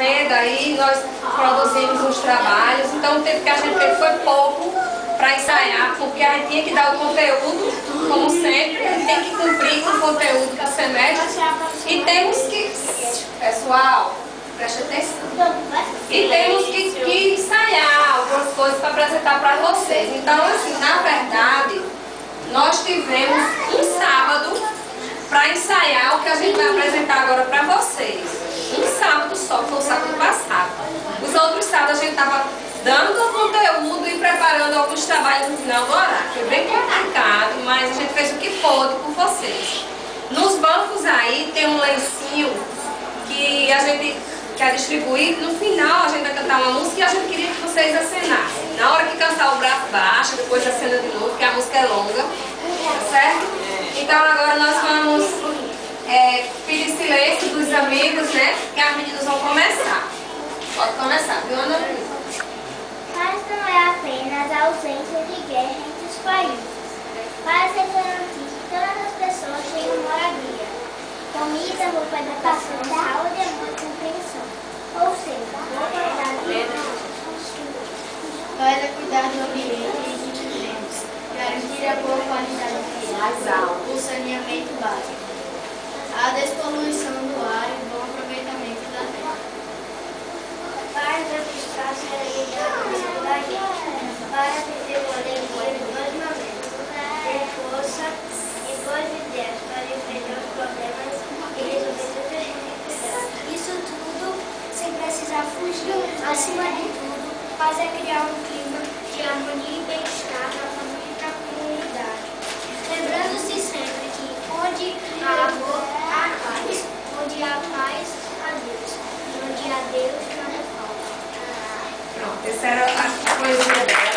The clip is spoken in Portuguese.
vendo aí, nós produzimos uns trabalhos, então o tempo que a gente teve foi pouco para ensaiar, porque a gente tinha que dar o conteúdo, como sempre, a gente tem que cumprir com o conteúdo do semestre e temos que, pessoal, preste atenção, e temos que ensaiar algumas coisas para apresentar para vocês. Então, assim, na verdade, nós tivemos um sábado para ensaiar o que a gente vai apresentar agora para vocês. Um sábado só, foi o sábado passado. Os outros sábados a gente estava dando o conteúdo e preparando alguns trabalhos no final do horário. Foi bem complicado, mas a gente fez o que pôde por vocês. Nos bancos aí tem um lencinho que a gente quer distribuir. No final a gente vai cantar uma música e a gente queria que vocês acenassem. Na hora que cantar o braço baixo, depois acena de novo, porque a música é longa, tá certo? Então agora nós vamos pedir silêncio dos amigos, né? Que as meninas vão começar. Pode começar, viu, Ana? Mas não é apenas a ausência de guerra entre os países. Para se garantir que todas as pessoas tenham moradia, comida, roupa de educação, saúde, amor e compreensão. Ou seja, boa qualidade de vida. Para cuidar do ambiente em que vivemos, garantir a boa qualidade de água, o saneamento básico, a despoluição do ar e o bom aproveitamento da terra. Para conquistar a serenidade da gente, para viver uma alegria de dois momentos, ter força e boas ideias para enfrentar os problemas e resolver todas as dificuldades. Isso tudo sem precisar fugir. Acima de tudo, faz criar um clima de harmonia e bem-estar na família e na comunidade. Lembrando-se sempre que onde há amor, há paz. Onde há paz, há Deus. E onde há Deus, nada falta. Pronto, essa era a poesia dela.